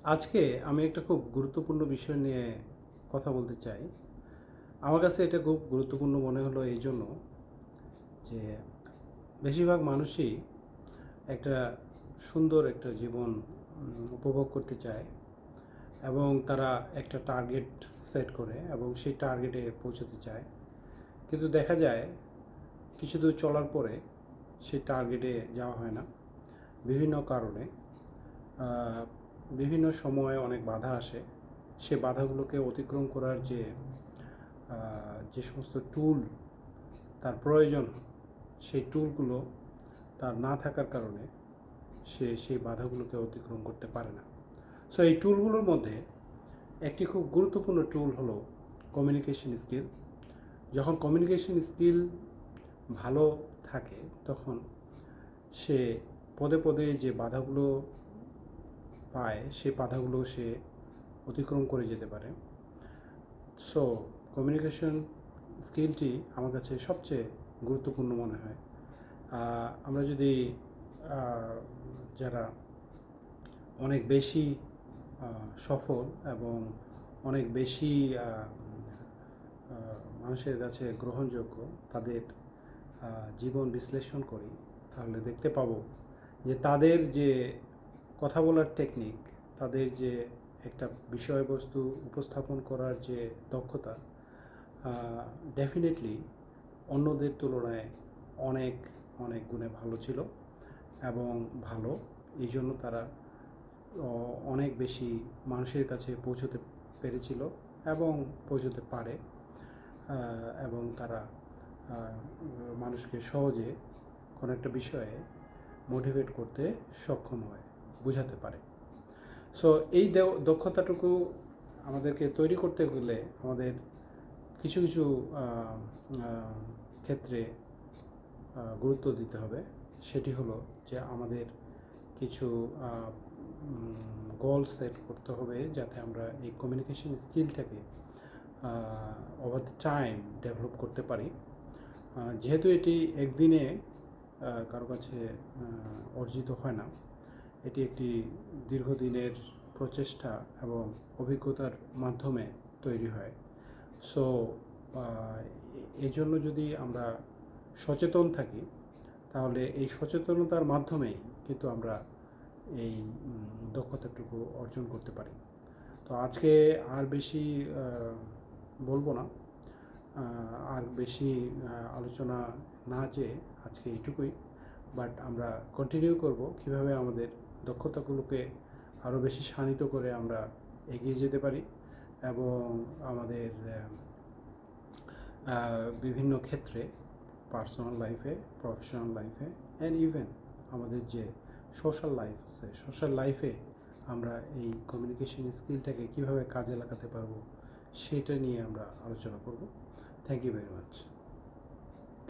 আজকে আমি একটা খুব গুরুত্বপূর্ণ বিষয় নিয়ে কথা বলতে চাই। আমার কাছে এটা খুব গুরুত্বপূর্ণ মনে হলো এই জন্য যে বেশিরভাগ মানুষই একটা সুন্দর একটা জীবন উপভোগ করতে চায় এবং তারা একটা টার্গেট সেট করে এবং সেই টার্গেটে পৌঁছতে চায়। কিন্তু দেখা যায় কিছু দূর চলার পরে সেই টার্গেটে যাওয়া হয় না বিভিন্ন কারণে। বিভিন্ন সময়ে অনেক বাধা আসে। সে বাধাগুলোকে অতিক্রম করার যে সমস্ত টুল তার প্রয়োজন, সেই টুলগুলো তার না থাকার কারণে সে সেই বাধাগুলোকে অতিক্রম করতে পারে না। সো এই টুলগুলোর মধ্যে একটি খুব গুরুত্বপূর্ণ টুল হলো কমিউনিকেশন স্কিল। যখন কমিউনিকেশন স্কিল ভালো থাকে তখন সে পদে পদে যে বাধাগুলো পায় সেই বাধাগুলো সে অতিক্রম করে যেতে পারে। সো কমিউনিকেশন স্কিলটি আমার কাছে সবচেয়ে গুরুত্বপূর্ণ মনে হয়। আমরা যদি যারা অনেক বেশি সফল এবং অনেক বেশি মানুষের কাছে গ্রহণযোগ্য তাদের জীবন বিশ্লেষণ করি, তাহলে দেখতে পাবো যে তাদের যে কথা বলার টেকনিক, তাদের যে একটা বিষয়বস্তু উপস্থাপন করার যে দক্ষতা ডেফিনেটলি অন্যদের তুলনায় অনেক অনেক গুণে ভালো ছিল এবং ভালো এই জন্য তারা অনেক বেশি মানুষের কাছে পৌঁছতে পেরেছিল এবং পৌঁছতে পারে এবং তারা মানুষকে সহজে কোনো একটা বিষয়ে মোটিভেট করতে সক্ষম হয়, বোঝাতে পারে। সো এই দক্ষতাটুকু আমাদেরকে তৈরি করতে গেলে আমাদের কিছু কিছু ক্ষেত্রে গুরুত্ব দিতে হবে। সেটি হলো যে আমাদের কিছু গোল সেট করতে হবে যাতে আমরা এই কমিউনিকেশন স্কিলটাকে ওভার দ্য টাইম ডেভেলপ করতে পারি। যেহেতু এটি একদিনে কারো কাছে অর্জিত হয় না, এটি একটি দীর্ঘদিনের প্রচেষ্টা এবং অভিজ্ঞতার মাধ্যমে তৈরি হয়। সো এই জন্য যদি আমরা সচেতন থাকি তাহলে এই সচেতনতার মাধ্যমেই কিন্তু আমরা এই দক্ষতাটুকু অর্জন করতে পারি। তো আজকে আর বেশি বলবো না, আর বেশি আলোচনা না চেয়ে আজকে এইটুকুই। বাট আমরা কন্টিনিউ করব কীভাবে আমাদের দক্ষতাগুলোকে আরও বেশি শানিত করে আমরা এগিয়ে যেতে পারি এবং আমাদের বিভিন্ন ক্ষেত্রে পার্সোনাল লাইফে, প্রফেশনাল লাইফে অ্যান্ড ইভেন আমাদের যে সোশ্যাল লাইফ আছে, সোশ্যাল লাইফে আমরা এই কমিউনিকেশন স্কিলটাকে কীভাবে কাজে লাগাতে পারবো সেটা নিয়ে আমরা আলোচনা করব। Thank you very much.